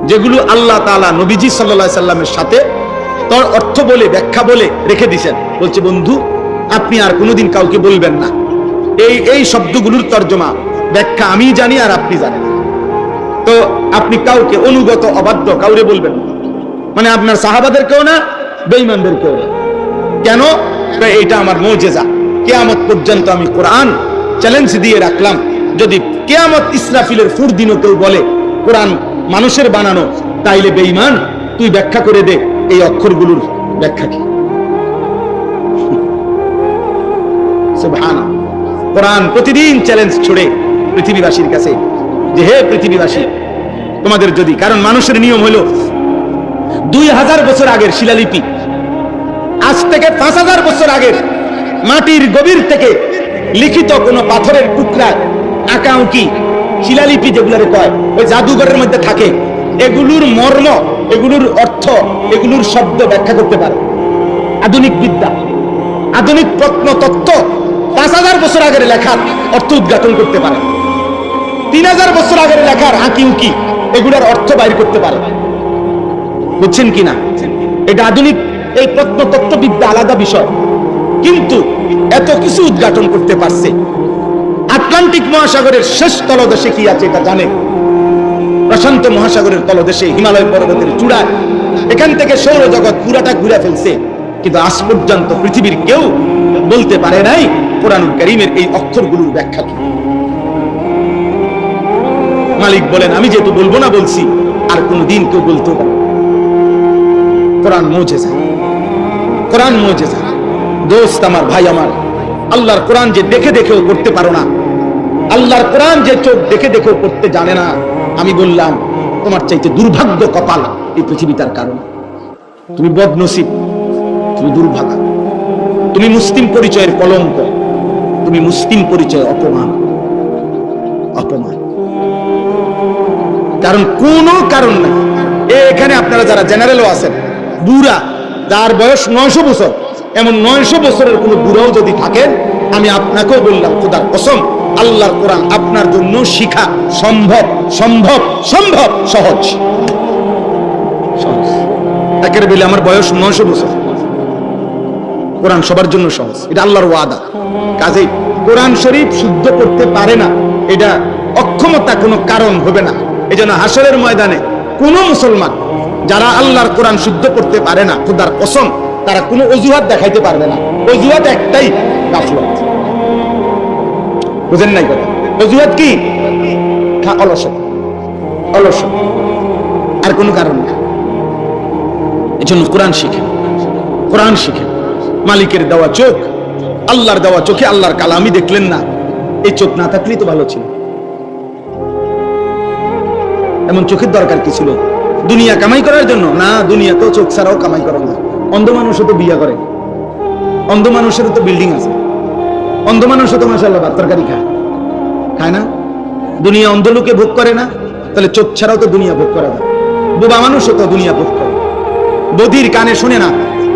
যেগুলো আল্লাহ তাআলা নবীজি সাল্লাল্লাহু আলাইহি সাল্লামের সাথে তার অর্থ বলে, ব্যাখ্যা বলে রেখে দিয়েছেন। বলছে বন্ধু, আপনি আর কোনোদিন কাউকে বলবেন না, এই শব্দগুলোর তরজমা ব্যাখ্যা আমি জানি আর আপনি জানেন। তো আপনি কাউকে, অনুগত অবাধ্য কাউরে বলবেন না, মানে আপনার সাহাবাদেরকেও না, বেঈমানদেরকেও না। কেন? এটা আমার মুজিজা। কিয়ামত পর্যন্ত আমি কোরআন চ্যালেঞ্জ দিয়ে রাখলাম, যদি কিয়ামত ইসরাফিলের ফুর দিনও কেউ বলে কোরআন মানুষের বানানো, তাইলে বেঈমান তুই ব্যাখ্যা করে দে এই অক্ষরগুলোর ব্যাখ্যা কি। সুবহানাল্লাহ। কোরআন প্রতিদিন চ্যালেঞ্জ ছড়ে পৃথিবীবাসীর কাছে যে হে পৃথিবীবাসী, তোমাদের যদি, কারণ মানুষের নিয়ম হলো 2000 বছর আগের শিলালিপি, আজ থেকে 5000 বছর আগের মাটির গভীর থেকে লিখিত কোন পাথরের টুকরায় আঁকাউকি শিলালিপি যেগুলোরে কয়, ওই জাদুঘরের মধ্যে থাকে, এগুলোর মর্ম, এগুলোর অর্থ, এগুলোর শব্দ ব্যাখ্যা করতে পারে আধুনিক বিদ্যা, আধুনিক প্রত্নতত্ত্ব। 5000 বছর আগের লেখার অর্থ উদ্ঘাটন করতে পারে, 3000 বছর আগের লেখার আঁকি উকি এগুলোর অর্থ বাইর করতে পারে। বুঝছেন কিনা? এটা আধুনিক এই প্রত্নতত্ত্ব বিদ্যা আলাদা বিষয়, কিন্তু এত কিছু উদ্ঘাটন করতে পারছে। আটলান্টিক মহাসাগরের শেষ তলদেশে কি আছে এটা জানে, প্রশান্ত মহাসাগরের তলদেশে হিমালয় পর্বতের চূড়ায়, এখান থেকে সৌরজগৎ পুরাটা ঘুরে ফেলছে, কিন্তু আজ পর্যন্ত পৃথিবীর কেউ বলতে পারে নাই কোরআনুল কারীমের এই অক্ষরগুলোর ব্যাখ্যা কি। মালিক বলেন আমি যেহেতু বলবো না বলছি, আর কোনদিন কেউ বলতে পারে। কোরআন মুজিজা, কোরআন মুজিজা। দোস্ত আমার, ভাই আমার, আল্লাহর কোরআন যে দেখে দেখেও করতে পারো না, আল্লাহর কোরআন যে চোখ দেখে দেখেও করতে জানে না, আমি বললাম তোমার চাইতে দুর্ভাগ্য কপাল এই পৃথিবীটার কারণ। তুমি বদনসিব, তুমি দুর্ভাগা, তুমি মুসলিম পরিচয়ের কলঙ্ক, তুমি মুসলিম পরিচয় অপমান, অপমান। কারণ কোন কারণ নাই। এখানে আপনারা যারা জেনারেলও আছেন, বুড়া যার বয়স 900 বছর, এমন 900 বছরের কোন বুড়াও যদি থাকেন, আমি আপনাকেও বললাম খোদার কসম, আল্লাহর কোরআন আপনার জন্য শিখা সম্ভব, সম্ভব, সম্ভব, সহজ, সহজ। একের বেলে আমার বয়স 900 বছর, কোরআন সবার জন্য সহজ, এটা আল্লাহর ওয়াদা। কাজেই কোরআন শরীফ শুদ্ধ করতে পারে না এটা অক্ষমতা কোনো কারণ হবে না। এই জন্য হাসরের ময়দানে কোনো মুসলমান যারা আল্লাহর কোরআন শুদ্ধ করতে পারে না, খোদার কসম, তারা কোনো অজুহাত দেখাইতে পারবে না। অজুহাত একটাই, গাফলত। বুঝেন নাই কথা? অজুহাত কি? অলসতা, অলসতা, আর কোনো কারণ না। এই জন্য কোরআন শিখেন, কোরআন শিখেন। মালিকের দেওয়া চোখ, আল্লাহর দেওয়া চোখে আল্লাহর কালামই দেখলেন না, এই চোখ না থাকলেই তো ভালো ছিল। এমন চোখের দরকার কি ছিল? দুনিয়া কামাই করার জন্য না? দুনিয়া তো চোখ ছাড়াও কামাই করে না। অন্ধ মানুষও তো বিয়া করে, অন্ধ মানুষেরও তো বিল্ডিং আছে, অন্ধ মানুষও তো মাশাআল্লাহ ভাত তরকারি খায়, খায় না? দুনিয়া অন্ধ লোকে ভোগ করে না? তাহলে চোখ ছাড়াও তো দুনিয়া ভোগ করা যায়। বোবা মানুষও তো দুনিয়া ভোগ করে, বধির কানে শুনে না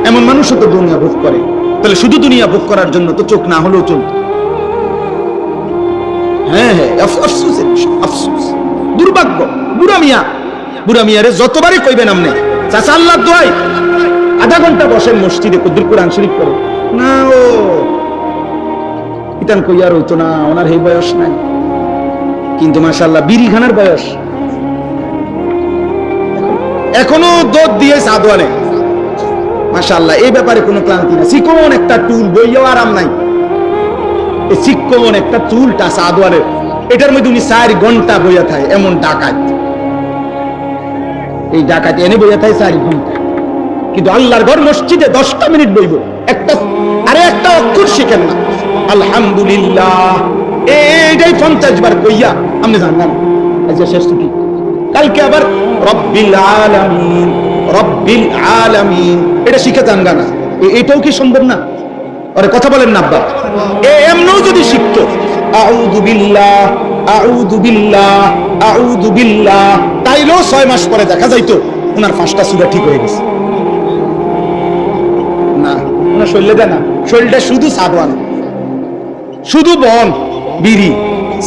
এমন মানুষও তো দুনিয়া ভোগ করে। তাহলে শুধু দুনিয়া ভোগ করার জন্য তো চোখ না হলেও চলত। হ্যাঁ হ্যাঁ, আফসোস, আফসোস, দুর্ভাগ্য। বুড়া মিয়া, বুড়া মিয়ারে যতবারই কইবেন আপনি চাচা আল্লাহর দোয়াই আধা ঘন্টা বসেন মসজিদে, কুদ্দুর কোরআন শরীফ করে না, ও ইতান কই আর হইতো না, ওনার এই বয়স নাই, কিন্তু মাশাআল্লাহ বিড়িখানার বয়স, এখনো দুধ দিয়ে সাদওয়ালে মাশাআল্লাহ। এই ব্যাপারে কোনো ক্লান্তি না। চিকন একটা টুল বইয়াও আরাম নাই, এই চিকন একটা টুলটা সাদওয়ালে, এটার মধ্যে উনি 4 ঘন্টা বইয়া থাকে। এমন ডাকাত, এই ডাকাত এনে বইয়া থাকে 4 ঘন্টা, কিন্তু আল্লাহর ঘর মসজিদে 10টা মিনিট বইব, একটা আরে একটা অক্ষর শিখেন না। আলহামদুলিল্লাহ এইটাই 50 বার কইয়া আপনি জানেন। আচ্ছা শেষ কি? কালকে আবার রব্বিল আলামিন, রব্বিল আলামিন, এটা শিখে যান না? এটাও কি সম্ভব না? আরে কথা বলেন না আব্বা। এমনও যদি শিখতো আউযু বিল্লাহ, আউযু বিল্লাহ, আউযু বিল্লাহ, তাইলেও 6 মাস পরে দেখা যাইতো ওনার 5টা সূরা ঠিক হয়ে গেছে। না, ওনার শরীরে দেয় না, শরীরটা শুধু সাদওয়ান, শুধু বন, বিড়ি,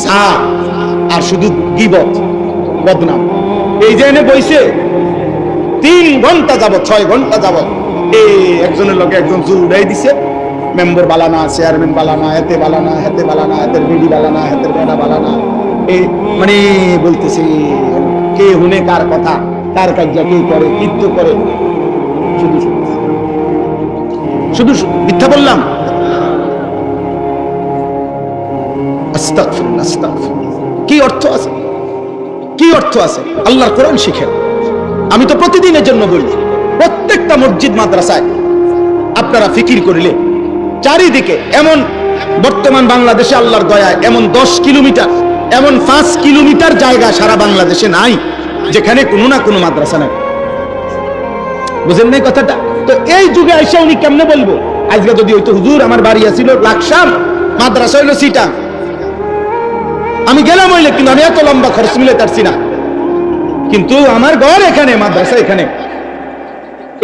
চা, আর শুধু গীবত, বদনাম। এই যে এনে বইছে 3 ঘন্টা যাবত, 6 ঘন্টা যাবত, এই একজনের লোকে একজন জোর উড়াই দিছে, মেম্বার বালানা, চেয়ারম্যান বালানা, এতে বালানা, হেতে বালানা, হেতের বিডি বালানা, হেতের বেড়া বালানা, এই মানে বলতেছে কে হুনে কার কথা, কার কার্য কে করে, কীর্ত করে, শুধু শুধু শুধু মিথ্যা বললাম। আস্তাগফিরুল্লাহ, আস্তাগফিরুল্লাহ। কি অর্থ আছে? কি অর্থ আছে? আল্লাহর কোরআন শিখেন। আমি তো প্রতিদিনের জন্য বলি, প্রত্যেকটা মসজিদ মাদ্রাসায় আপনারা ফিকির করিলে চারিদিকে এমন, বর্তমান বাংলাদেশে আল্লাহর দয়ায় এমন 10 কিলোমিটার, এমন 5 কিলোমিটার জায়গা সারা বাংলাদেশে নাই যেখানে কোনো না কোনো মাদ্রাসা নাই। বুঝেন নাই কথাটা? তো এই যুগে আইসা উনি কেমনে বলবো? আজকে যদি হইতো হুজুর আমার বাড়ি আছিল লাকসাম, মাদ্রাসা হইলো সিটা, আমি গেলাম হইলে, কিন্তু আমি এত লম্বা খরচ মিলে পারছি না, কিন্তু আমার ঘর এখানে, মাদ্রাসা এখানে।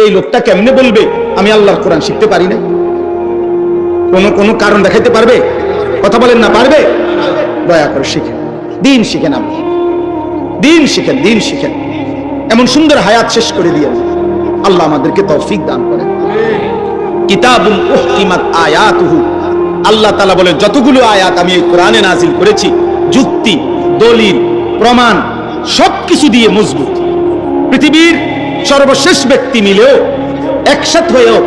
এই লোকটা কেমনে বলবে আমি আল্লাহর কোরআন শিখতে পারি না? কোনো কারণ দেখাইতে পারবে? কথা বলেন না, পারবে? দয়া করে শিখেন, দিন শিখেন, আপনি দিন শিখেন, দিন শিখেন। এমন সুন্দর হায়াত শেষ করে দিয়ে আল্লাহ আমাদেরকে তৌফিক দান করেন। কিতাবুন উহকিমাত আয়াতুহু, আল্লাহ তাআলা বলে যতগুলো আয়াত আমি এই কোরআনে নাজিল করেছি, যুক্তি, দলিল, প্রমাণ সবকিছু দিয়ে মজবুত। পৃথিবীর সর্বশেষ ব্যক্তি মিলেও একসাথে হয়েও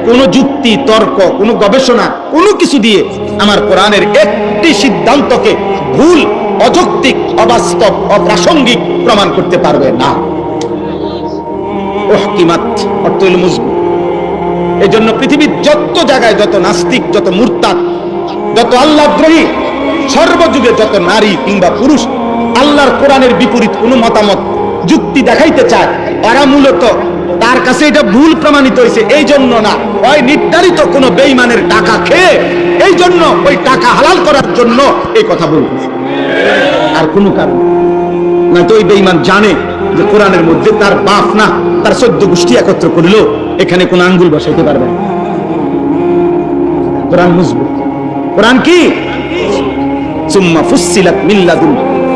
কোনো যুক্তি, তর্ক, কোনো গবেষণা, কোনো কিছু দিয়ে আমার কোরআনের একটি সিদ্ধান্তকে ভুল, অযৌক্তিক, অবাস্তব, অপ্রাসঙ্গিক প্রমাণ করতে পারবে না। উহকিমাত অর্থ হলো মজবুত। এই জন্য পৃথিবীর যত জায়গায় যত নাস্তিক, যত মুরতাদ, যত আল্লাহদ্রোহী, সর্বযুগে যত নারী কিংবা পুরুষ আল্লাহর কোরআনের বিপরীত কোনো মতামত, যুক্তি দেখাইতে চায়, তারা মূলত তার কাছে এটা ভুল প্রমাণিত হয়েছে এই জন্য না, ওই নির্ধারিত কোনো বেঈমানের টাকা খেয়ে এই জন্য ওই টাকা হালাল করার জন্য এই কথা বলতেছে, আর কোনো কারণ না। তো ওই বেঈমান জানে যে কোরআনের মধ্যে তার বাপ না, তার 14 গোষ্ঠী একত্র করলেও এখানে কোন আঙ্গুল বসাইতে পারবে না। কোরআন মজবুত। কোরআন কি? সুম্মা ফুসসিলাত মিন লাদুন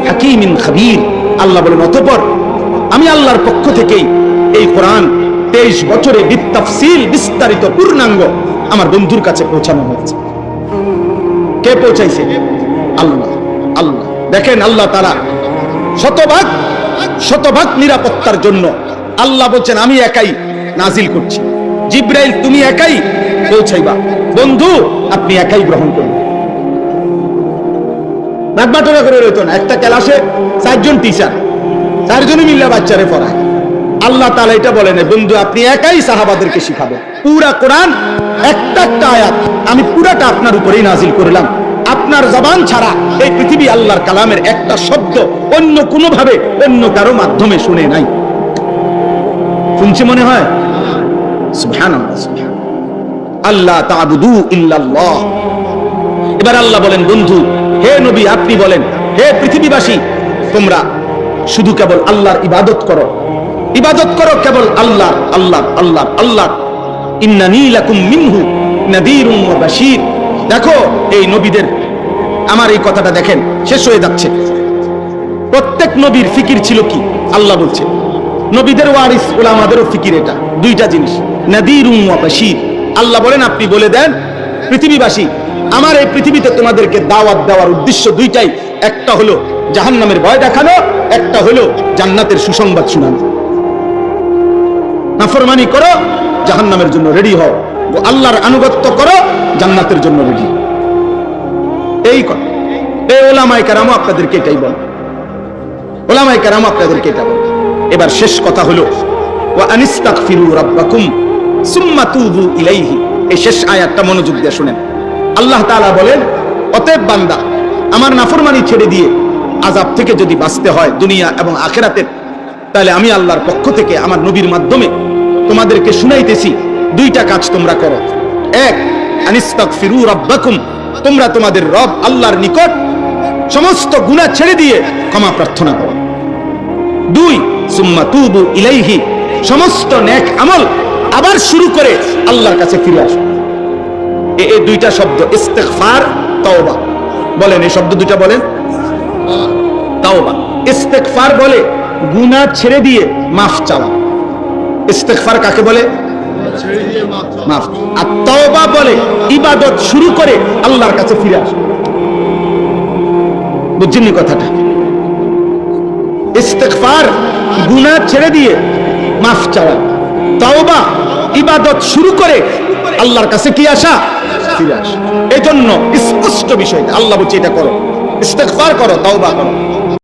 হাকীমিন খাবীর। আল্লাহ বলেন অতঃপর আমি আল্লাহর পক্ষ থেকেই এই কোরআন 23 বছরে বিতাফসিল, বিস্তারিত, পূর্ণাঙ্গ আমার বন্ধুর কাছে পৌঁছানো হয়েছে। কে পৌঁছাইছে? আল্লাহ। আল্লাহ দেখেন আল্লাহ তাআলা শতভাগ নিরাপত্তার জন্য আল্লাহ বলছেন আমি একাই নাজিল করছি, জিব্রাইল তুমি একাই পৌঁছাইবা, বন্ধু আপনি একাই গ্রহণ করবেন। বাটবাটোরা করে রইতো না, একটা ক্লাসে 4 জন টিচার, 4 জনই মিলে বাচ্চারে পড়ায়। আল্লাহ তাআলা এটা বলেন বন্ধু আপনি একাই সাহাবাদেরকে শিখাবেন। পুরা কোরআন একটা আয়াত আমি পুরাটা আপনার উপরেই নাজিল করলাম। আপনার জবান ছাড়া এই পৃথিবী আল্লাহর কালামের একটা শব্দ অন্য কোনো ভাবে অন্য কারো মাধ্যমে শুনে নাই। শুনছি মনে হয়? সুবহানাল্লাহ, আল্লাহ তা'বুদু ইল্লাল্লাহ। এবার আল্লাহ বলেন বন্ধু হে নবী আপনি বলেন হে পৃথিবীবাসী তোমরা শুধু কেবল আল্লাহর ইবাদত করো কেবল আল্লাহর। ইন্নানী লাকুম মিনহু নাযীরুন ওয়া বাশীর। দেখো এই নবীদের আমার এই কথাটা দেখেন শেষ হয়ে যাচ্ছে। প্রত্যেক নবীর ফিকির ছিল কি? আল্লাহ বলছে নবীদের ওয়ারিস উলামাদেরও ফিকির এটা, দুইটা জিনিস, নাযীরুন ওয়া বাশীর। আল্লাহ বলেন আপনি বলে দেন পৃথিবীবাসী আমার এই পৃথিবীতে তোমাদেরকে দাওয়াত দেওয়ার উদ্দেশ্য দুইটাই, একটা হলো জাহান্নামের ভয় দেখানো, একটা হলো জান্নাতের সুসংবাদ শোনানো। নাফরমানি করো জাহান্নামের জন্য রেডি হও, ও আল্লাহর আনুগত্য করো জান্নাতের জন্য রেডি। এই কথা এই ওলামায়ে কেরাম আপনাদেরকে এটাই বলে, ওলামায়ে কেরাম আপনাদেরকে এটা বলে। এবার শেষ কথা হলো ওয়া আনিস্তাগফিরু রাব্বাকুম সুম্মা তুবু ইলাইহি। এই শেষ আয়াতটা মনোযোগ দিয়ে শুনেন। আল্লাহ তাআলা বলেন অতএব বান্দা আমার নাফরমানি ছেড়ে দিয়ে আযাব থেকে যদি বাঁচতে হয় দুনিয়া এবং আখিরাতের, তাহলে আমি আল্লাহর পক্ষ থেকে আমার নবীর মাধ্যমে তোমাদেরকে শুনাইতেছি দুইটা কাজ তোমরা করো। এক, আনিস্তাগফিরু রাব্বাকুম, তোমরা তোমাদের রব আল্লাহর নিকট সমস্ত গুনাহ ছেড়ে দিয়ে ক্ষমা প্রার্থনা করো। 2, সুম্মা তুবু ইলাইহি, সমস্ত নেক আমল আবার শুরু করে আল্লাহর কাছে ফিরে আসো। এই দুইটা শব্দ ইস্তিগফার, তাওবা। বলেন এই শব্দ দুইটা বলেন। তাওবা, ইস্তিগফার বলে গুনাহ ছেড়ে দিয়ে মাফ চাওয়া। ইস্তিগফার কাকে বলে? মাফ। আর তাওবা বলে ইবাদত শুরু করে আল্লাহর কাছে ফিরে আসা। বুঝছেন কথাটা? ইস্তিগফার গুনাহ ছেড়ে দিয়ে মাফ চাওয়া, তাওবা ইবাদত শুরু করে আল্লাহর কাছে কি আসা? ফিরে আসা। এজন্য স্পষ্ট বিষয় আল্লাহ বলছে এটা করো, ইস্তিগফার করো, তাওবা করো।